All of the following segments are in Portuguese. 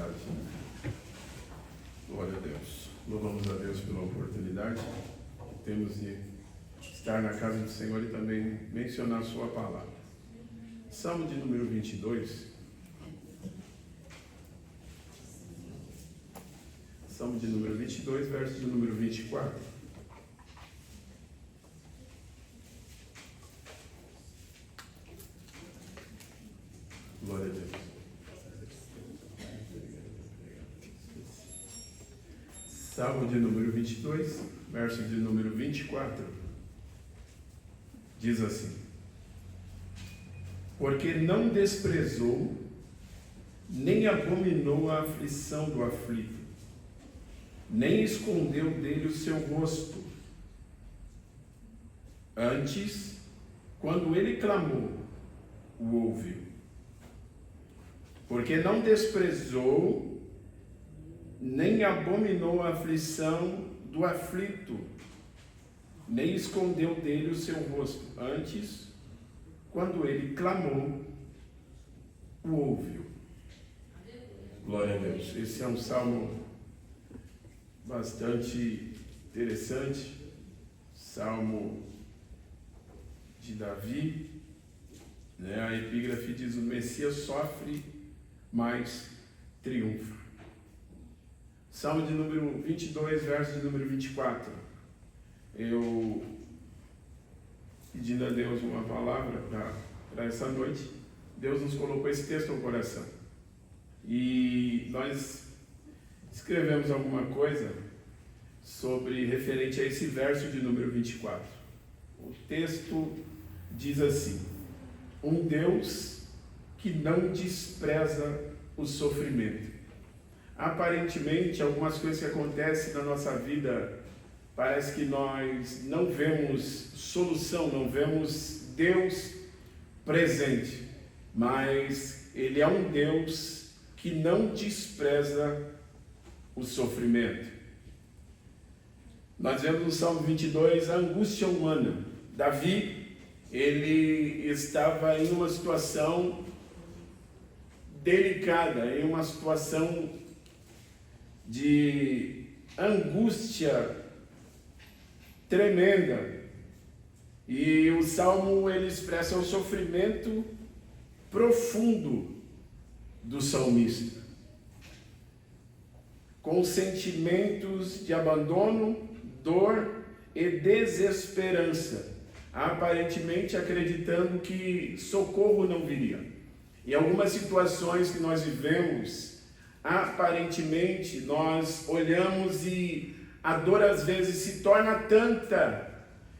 tarde. Glória a Deus. Louvamos a Deus pela oportunidade que temos de estar na casa do Senhor e também mencionar a sua palavra. Salmo de número 22. Salmo de número 22, verso de número 24. Glória a Deus. Salmo de número 22, verso de número 24, diz assim: porque não desprezou, nem abominou a aflição do aflito, nem escondeu dele o seu rosto. Antes, quando ele clamou, o ouviu. Porque não desprezou, nem abominou a aflição do aflito, nem escondeu dele o seu rosto. Antes, quando ele clamou, o ouviu. Glória a Deus. Esse é um salmo bastante interessante, salmo de Davi, né? A epígrafe diz: o Messias sofre, mas triunfa. Salmo de número 22, verso de número 24. Eu, pedindo a Deus uma palavra para essa noite, Deus nos colocou esse texto no coração. E nós escrevemos alguma coisa sobre referente a esse verso de número 24. O texto diz assim: um Deus que não despreza o sofrimento. Aparentemente, algumas coisas que acontecem na nossa vida, parece que nós não vemos solução, não vemos Deus presente, mas Ele é um Deus que não despreza o sofrimento. Nós vemos no Salmo 22 a angústia humana. Davi, ele estava em uma situação delicada, em uma situação de angústia tremenda. E o Salmo, ele expressa o sofrimento profundo do salmista, com sentimentos de abandono, dor e desesperança, aparentemente acreditando que socorro não viria. Em algumas situações que nós vivemos, aparentemente nós olhamos e a dor às vezes se torna tanta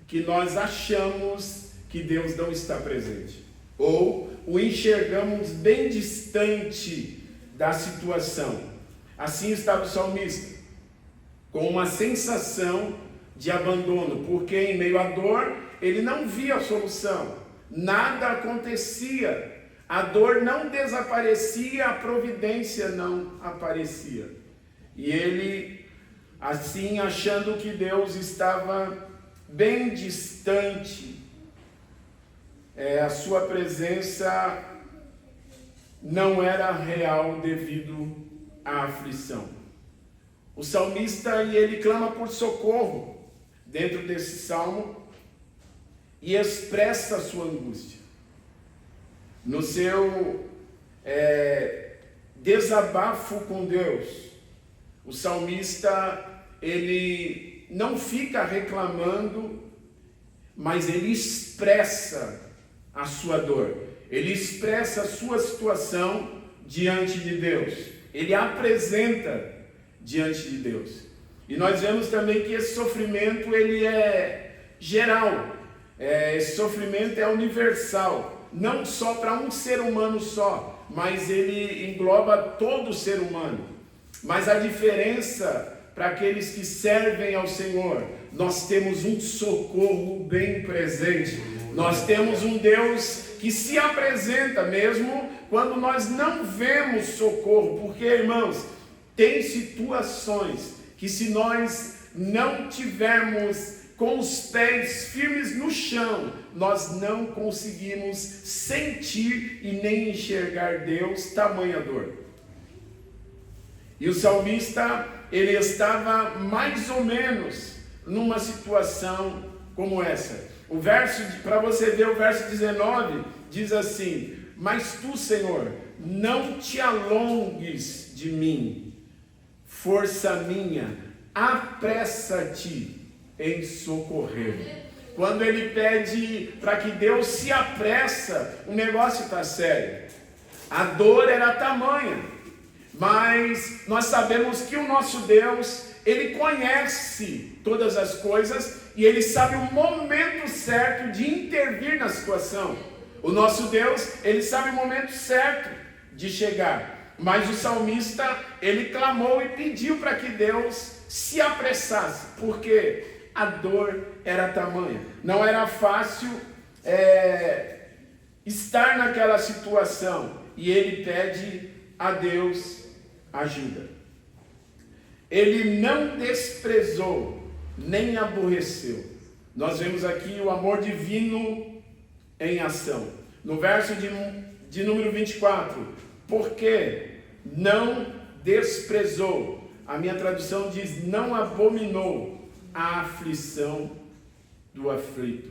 que nós achamos que Deus não está presente, ou o enxergamos bem distante da situação. Assim estava o salmista, com uma sensação de abandono, porque em meio à dor ele não via a solução, nada acontecia, a dor não desaparecia, a providência não aparecia. E ele, assim, achando que Deus estava bem distante, a sua presença não era real devido à aflição. O salmista, ele clama por socorro dentro desse salmo e expressa a sua angústia. No seu desabafo com Deus, o salmista, ele não fica reclamando, mas ele expressa a sua dor, ele expressa a sua situação diante de Deus, ele apresenta diante de Deus. E nós vemos também que esse sofrimento, ele é geral, esse sofrimento é universal, não só para um ser humano só, mas ele engloba todo o ser humano. Mas a diferença para aqueles que servem ao Senhor, nós temos um socorro bem presente. Nós temos um Deus que se apresenta mesmo quando nós não vemos socorro, porque, irmãos, tem situações que se nós não tivermos com os pés firmes no chão, nós não conseguimos sentir e nem enxergar Deus, tamanha dor. E o salmista, ele estava mais ou menos numa situação como essa. Para você ver o verso 19, diz assim: mas tu, Senhor, não te alongues de mim, força minha, apressa-te em socorrer. Quando ele pede para que Deus se apressa, o negócio está sério. A dor era tamanha, mas nós sabemos que o nosso Deus, ele conhece todas as coisas e ele sabe o momento certo de intervir na situação. O nosso Deus, ele sabe o momento certo de chegar. Mas o salmista, ele clamou e pediu para que Deus se apressasse, porque a dor era tamanha. Não era fácil estar naquela situação. E ele pede a Deus ajuda. Ele não desprezou, nem aborreceu. Nós vemos aqui o amor divino em ação. No verso de número 24. Porque não desprezou. A minha tradução diz: não abominou a aflição do aflito.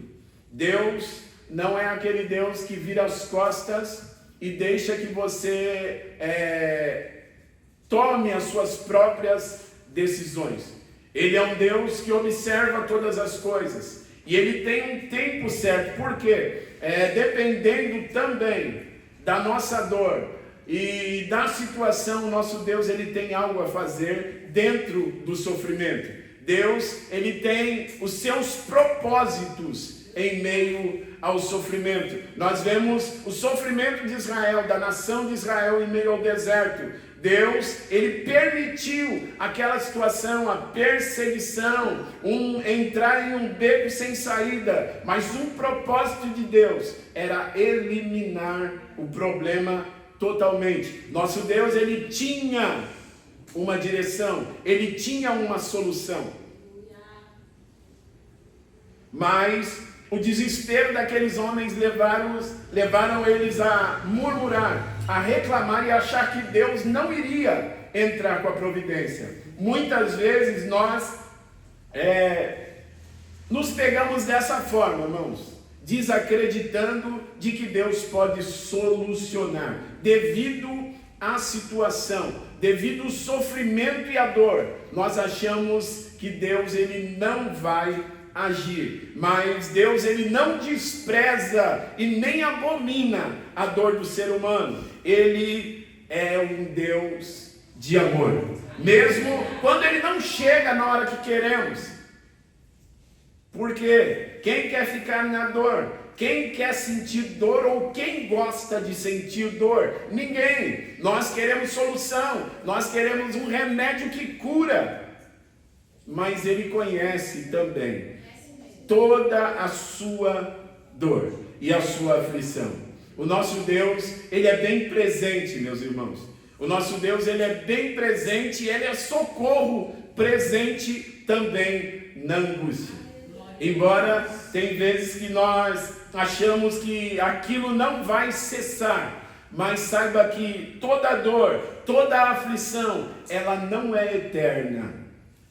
Deus não é aquele Deus que vira as costas e deixa que você tome as suas próprias decisões. Ele é um Deus que observa todas as coisas. E ele tem um tempo certo. Por quê? Dependendo também da nossa dor e da situação, o nosso Deus, ele tem algo a fazer dentro do sofrimento. Deus, ele tem os seus propósitos em meio ao sofrimento. Nós vemos o sofrimento de Israel, da nação de Israel em meio ao deserto. Deus, ele permitiu aquela situação, a perseguição, entrar em um beco sem saída. Mas um propósito de Deus era eliminar o problema totalmente. Nosso Deus, ele tinha uma direção, ele tinha uma solução. Mas o desespero daqueles homens levaram eles a murmurar, a reclamar e a achar que Deus não iria entrar com a providência. Muitas vezes nós nos pegamos dessa forma, irmãos, desacreditando de que Deus pode solucionar, devido à situação, devido ao sofrimento e à dor. Nós achamos que Deus, ele não vai agir, mas Deus, ele não despreza e nem abomina a dor do ser humano. Ele é um Deus de amor, mesmo quando ele não chega na hora que queremos. Porque quem quer ficar na dor? Quem quer sentir dor ou quem gosta de sentir dor? Ninguém. Nós queremos solução, nós queremos um remédio que cura. Mas ele conhece também toda a sua dor e a sua aflição. O nosso Deus, ele é bem presente, meus irmãos. O nosso Deus, ele é bem presente e ele é socorro presente também na angústia. Embora tem vezes que nós achamos que aquilo não vai cessar, mas saiba que toda dor, toda aflição, ela não é eterna.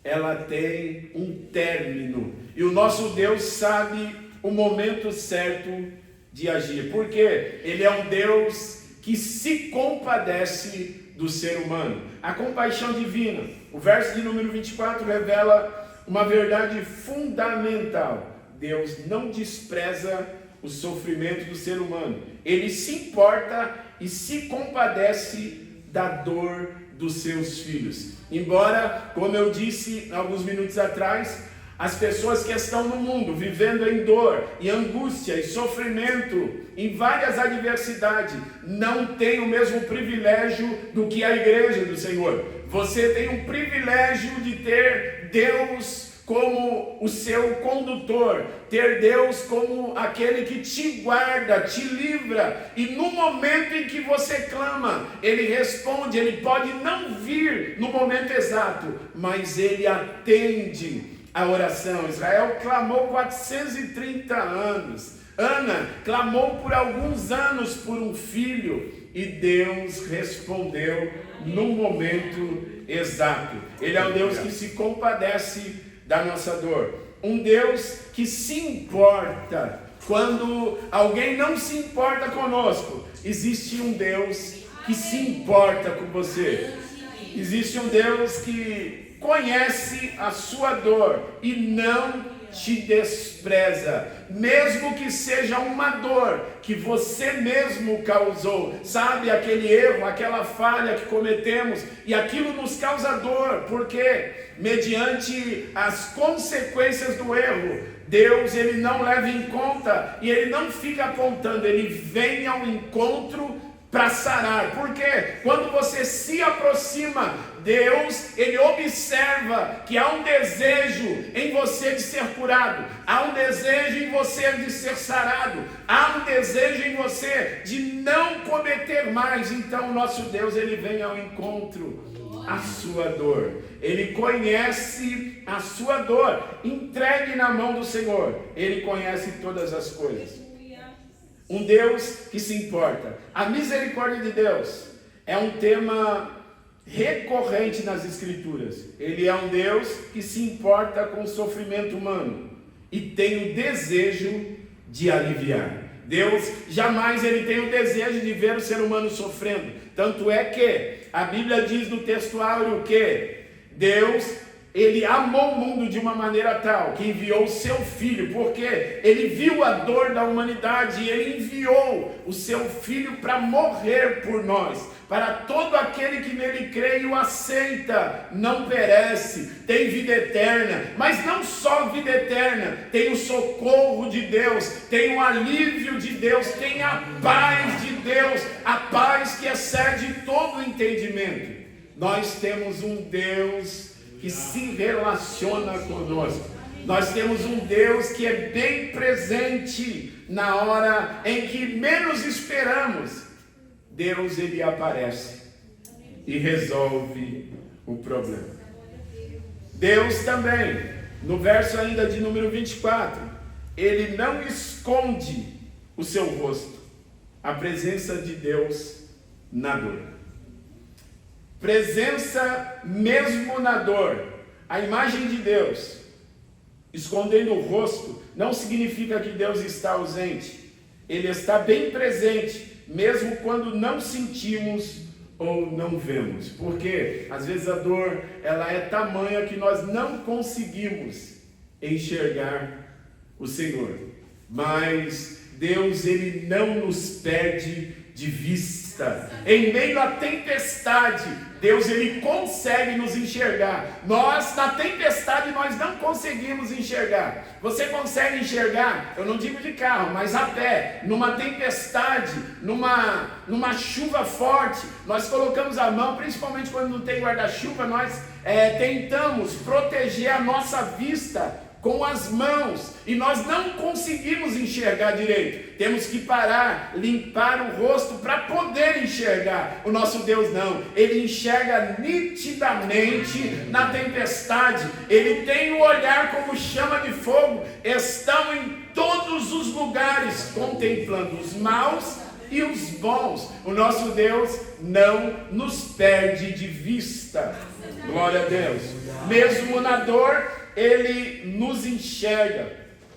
Ela tem um término. E o nosso Deus sabe o momento certo de agir. Porque ele é um Deus que se compadece do ser humano. A compaixão divina. O verso de número 24 revela uma verdade fundamental. Deus não despreza o sofrimento do ser humano. Ele se importa e se compadece da dor dos seus filhos. Embora, como eu disse alguns minutos atrás, as pessoas que estão no mundo vivendo em dor, em angústia e sofrimento, em várias adversidades, não têm o mesmo privilégio do que a igreja do Senhor. Você tem um privilégio de ter Deus como o seu condutor, ter Deus como aquele que te guarda, te livra, e no momento em que você clama, Ele responde. Ele pode não vir no momento exato, mas Ele atende a oração. Israel clamou 430 anos, Ana clamou por alguns anos por um filho, e Deus respondeu no momento exato. Ele é um Deus que se compadece da nossa dor. Um Deus que se importa quando alguém não se importa conosco. Existe um Deus que se importa com você. Existe um Deus que conhece a sua dor e não te despreza, mesmo que seja uma dor que você mesmo causou. Sabe, aquele erro, aquela falha que cometemos, e aquilo nos causa dor, porque mediante as consequências do erro, Deus, ele não leva em conta e ele não fica apontando, ele vem ao encontro para sarar. Porque quando você se aproxima, Deus, ele observa que há um desejo em você de ser curado, há um desejo em você de ser sarado, há um desejo em você de não cometer mais. Então o nosso Deus, ele vem ao encontro à sua dor. Ele conhece a sua dor. Entregue na mão do Senhor. Ele conhece todas as coisas. Um Deus que se importa. A misericórdia de Deus é um tema recorrente nas Escrituras. Ele é um Deus que se importa com o sofrimento humano e tem o desejo de aliviar. Deus jamais ele tem o desejo de ver o ser humano sofrendo. Tanto é que a Bíblia diz no texto áureo que Deus, ele amou o mundo de uma maneira tal que enviou o seu Filho, porque ele viu a dor da humanidade e ele enviou o seu Filho para morrer por nós, para todo aquele que nele crê e o aceita, não perece, tem vida eterna. Mas não só vida eterna, tem o socorro de Deus, tem o alívio de Deus, tem a paz de Deus, a paz que excede todo o entendimento. Nós temos um Deus que se relaciona conosco. Nós temos um Deus que é bem presente na hora em que menos esperamos. Deus, ele aparece e resolve o problema. Deus também, no verso ainda de número 24, ele não esconde o seu rosto. A presença de Deus na dor. Presença mesmo na dor. A imagem de Deus escondendo o rosto não significa que Deus está ausente. Ele está bem presente, mesmo quando não sentimos ou não vemos. Porque às vezes a dor, ela é tamanha que nós não conseguimos enxergar o Senhor. Mas Deus, ele não nos perde de vista. Em meio à tempestade, Deus, ele consegue nos enxergar. Nós, na tempestade, nós não conseguimos enxergar. Você consegue enxergar? Eu não digo de carro, mas a pé. Numa tempestade, numa chuva forte, nós colocamos a mão, principalmente quando não tem guarda-chuva, nós tentamos proteger a nossa vista com as mãos, e nós não conseguimos enxergar direito. Temos que parar, limpar o rosto para poder enxergar. O nosso Deus não, ele enxerga nitidamente na tempestade. Ele tem o olhar como chama de fogo, estão em todos os lugares, contemplando os maus e os bons. O nosso Deus não nos perde de vista. Glória a Deus. Mesmo na dor, ele nos enxerga.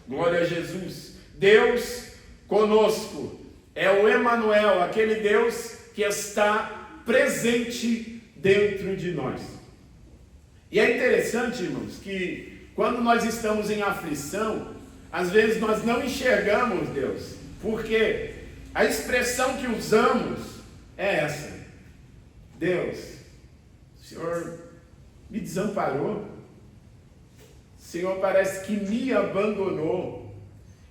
Glória a Jesus. Deus conosco é o Emanuel, aquele Deus que está presente dentro de nós. E é interessante, irmãos, que quando nós estamos em aflição, às vezes nós não enxergamos Deus, porque a expressão que usamos é essa: Deus, o Senhor me desamparou. O Senhor parece que me abandonou.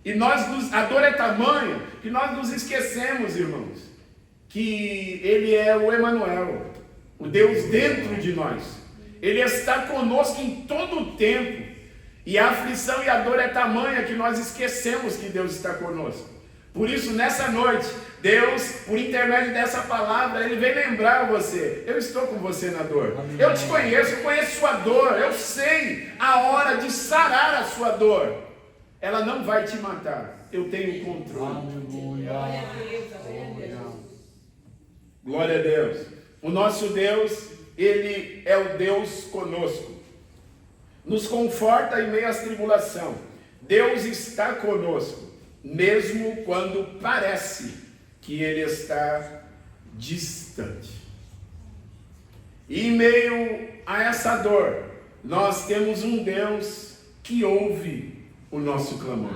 E a dor é tamanha que nós nos esquecemos, irmãos, que ele é o Emanuel, o Deus dentro de nós. Ele está conosco em todo o tempo. E a aflição e a dor é tamanha que nós esquecemos que Deus está conosco. Por isso, nessa noite, Deus, por intermédio dessa palavra, ele vem lembrar você: eu estou com você na dor. Amém. Eu te conheço, eu conheço sua dor, eu sei a hora de sarar a sua dor. Ela não vai te matar, eu tenho controle. Glória a Deus. O nosso Deus, Ele é o Deus conosco. Nos conforta em meio às tribulações. Deus está conosco, mesmo quando parece que Ele está distante. E em meio a essa dor, nós temos um Deus que ouve o nosso clamor.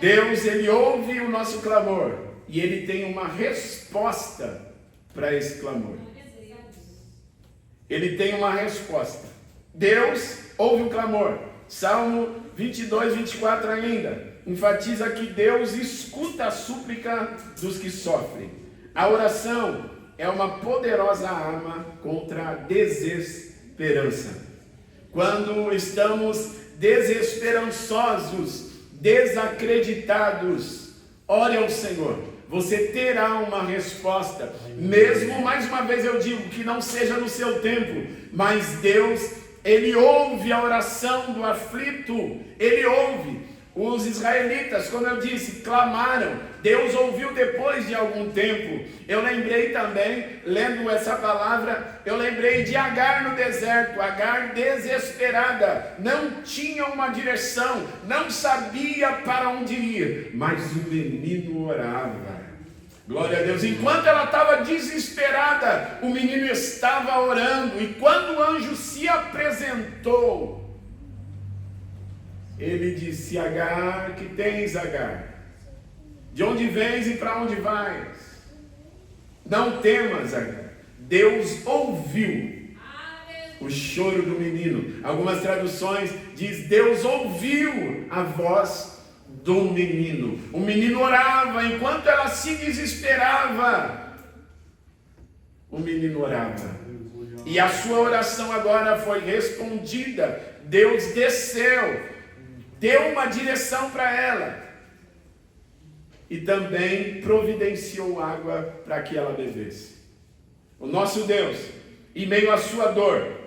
Deus, Ele ouve o nosso clamor e Ele tem uma resposta para esse clamor. Ele tem uma resposta. Deus ouve o clamor. Salmo 22, 24 ainda enfatiza que Deus escuta a súplica dos que sofrem. A oração é uma poderosa arma contra a desesperança. Quando estamos desesperançosos, desacreditados, ore ao Senhor. Você terá uma resposta. Mesmo, mais uma vez eu digo, que não seja no seu tempo, mas Deus, Ele ouve a oração do aflito. Ele ouve. Os israelitas, como eu disse, clamaram. Deus ouviu depois de algum tempo. Eu lembrei também, lendo essa palavra, eu lembrei de Agar no deserto. Agar desesperada, não tinha uma direção, não sabia para onde ir, mas o menino orava. Glória a Deus. Enquanto ela estava desesperada, o menino estava orando. E quando o anjo se apresentou, ele disse: Agar, que tens, Agar? De onde vens e para onde vais? Não temas, Agar. Deus ouviu o choro do menino. Algumas traduções diz: Deus ouviu a voz do menino. O menino orava enquanto ela se desesperava. O menino orava. E a sua oração agora foi respondida. Deus desceu, deu uma direção para ela e também providenciou água para que ela bebesse. O nosso Deus, em meio à sua dor,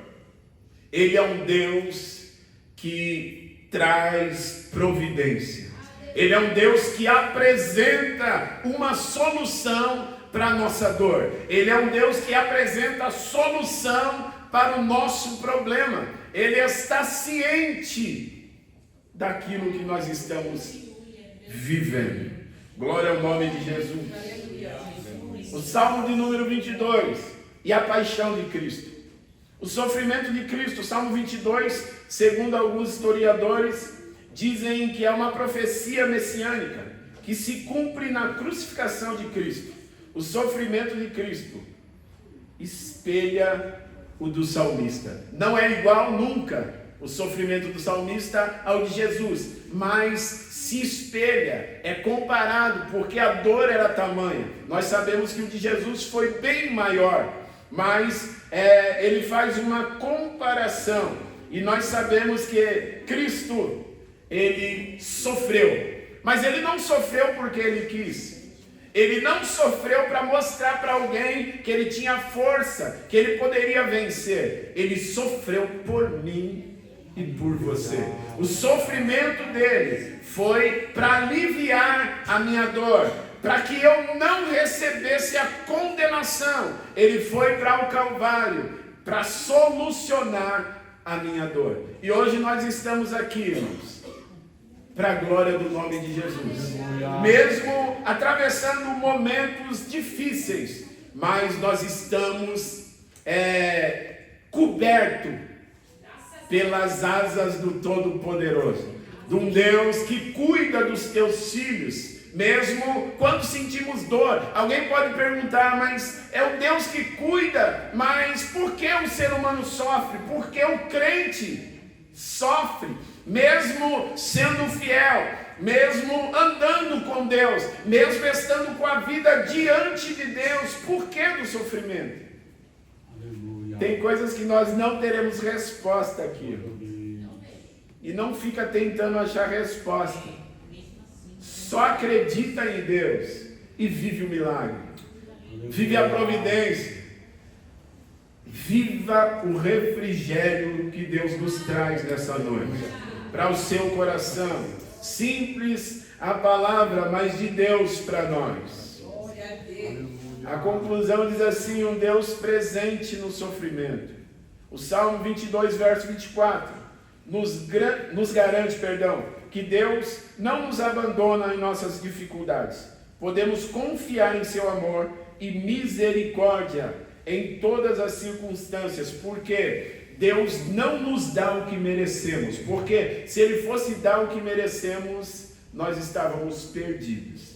Ele é um Deus que traz providência. Ele é um Deus que apresenta uma solução para a nossa dor. Ele é um Deus que apresenta a solução para o nosso problema. Ele está ciente daquilo que nós estamos vivendo. Glória ao nome de Jesus. O Salmo de número 22 e a paixão de Cristo. O sofrimento de Cristo, Salmo 22, segundo alguns historiadores, dizem que é uma profecia messiânica que se cumpre na crucificação de Cristo. O sofrimento de Cristo espelha o do salmista. Não é igual nunca o sofrimento do salmista ao de Jesus, mas se espelha, é comparado, porque a dor era tamanha. Nós sabemos que o de Jesus foi bem maior, mas ele faz uma comparação, e nós sabemos que Cristo, ele sofreu, mas ele não sofreu porque ele quis. Ele não sofreu para mostrar para alguém que ele tinha força, que ele poderia vencer. Ele sofreu por mim e por você. O sofrimento dele foi para aliviar a minha dor, para que eu não recebesse a condenação. Ele foi para o Calvário para solucionar a minha dor. E hoje nós estamos aqui, irmãos, para a glória do nome de Jesus. Mesmo atravessando momentos difíceis, mas nós estamos cobertos pelas asas do Todo-Poderoso, de um Deus que cuida dos teus filhos, mesmo quando sentimos dor. Alguém pode perguntar, mas é o Deus que cuida, mas por que o ser humano sofre? Por que o crente sofre? Mesmo sendo fiel, mesmo andando com Deus, mesmo estando com a vida diante de Deus, por que do sofrimento? Tem coisas que nós não teremos resposta aqui. E não fica tentando achar resposta. Só acredita em Deus e vive o milagre. Vive a providência. Viva o refrigério que Deus nos traz nessa noite. Para o seu coração. Simples a palavra, mas de Deus para nós. A conclusão diz assim: um Deus presente no sofrimento. O Salmo 22, verso 24, nos garante, que Deus não nos abandona em nossas dificuldades. Podemos confiar em seu amor e misericórdia em todas as circunstâncias, porque Deus não nos dá o que merecemos, porque se Ele fosse dar o que merecemos, nós estávamos perdidos.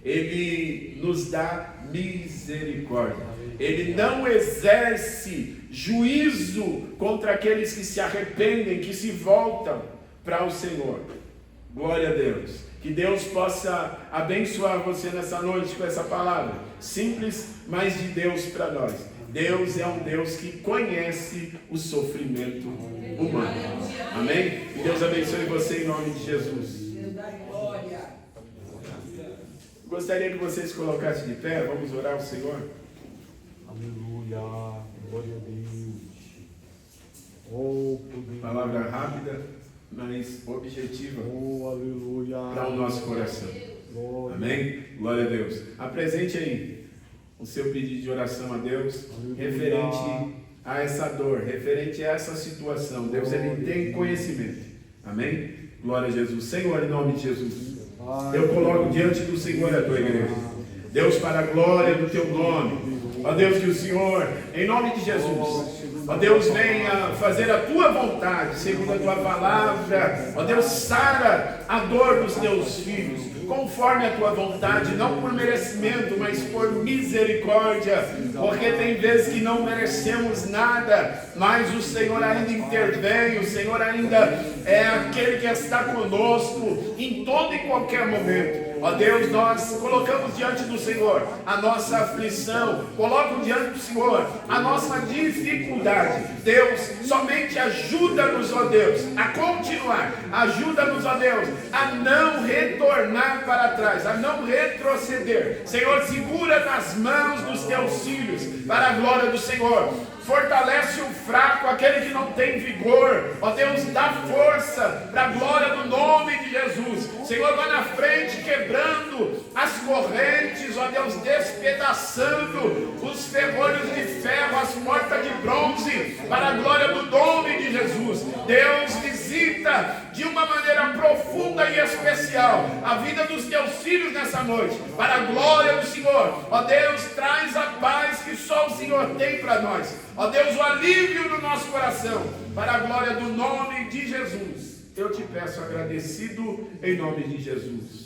Ele nos dá misericórdia. Ele não exerce juízo contra aqueles que se arrependem, que se voltam para o Senhor. Glória a Deus. Que Deus possa abençoar você nessa noite com essa palavra simples, mas de Deus para nós. Deus é um Deus que conhece o sofrimento humano. Amém? Que Deus abençoe você em nome de Jesus. Gostaria que vocês colocassem de pé. Vamos orar ao Senhor. Aleluia. Glória a Deus. Oh, palavra rápida, mas objetiva. Oh, aleluia. Para o nosso coração. Glória. Amém? Glória a Deus. Apresente aí o seu pedido de oração a Deus, aleluia, referente a essa dor, referente a essa situação. Deus, Ele tem conhecimento. Amém? Glória a Jesus. Senhor, em nome de Jesus, eu coloco diante do Senhor a tua igreja. Deus, para a glória do teu nome. Ó Deus, que o Senhor, em nome de Jesus, ó Deus, venha fazer a tua vontade, segundo a tua palavra. Ó Deus, sara a dor dos teus filhos, conforme a tua vontade, não por merecimento, mas por misericórdia, porque tem vezes que não merecemos nada, mas o Senhor ainda intervém, o Senhor ainda é aquele que está conosco em todo e qualquer momento. Ó Deus, nós colocamos diante do Senhor a nossa aflição, coloco diante do Senhor a nossa dificuldade. Deus, somente ajuda-nos, ó Deus, a continuar, ajuda-nos, ó Deus, a não retornar para trás, a não retroceder. Senhor, segura nas mãos dos teus filhos, para a glória do Senhor. Fortalece o fraco, aquele que não tem vigor. Ó Deus, dá força para a glória do nome de Jesus. Senhor, vai na frente, quebrando as correntes, ó Deus, despedaçando os ferrolhos de ferro, as portas de bronze, para a glória do nome de Jesus. Deus, visita de uma maneira profunda e especial a vida dos teus filhos nessa noite, para a glória do Senhor. Ó Deus, traz a paz que só o Senhor tem para nós. Ó Deus, o alívio do nosso coração, para a glória do nome de Jesus. Eu te peço agradecido em nome de Jesus.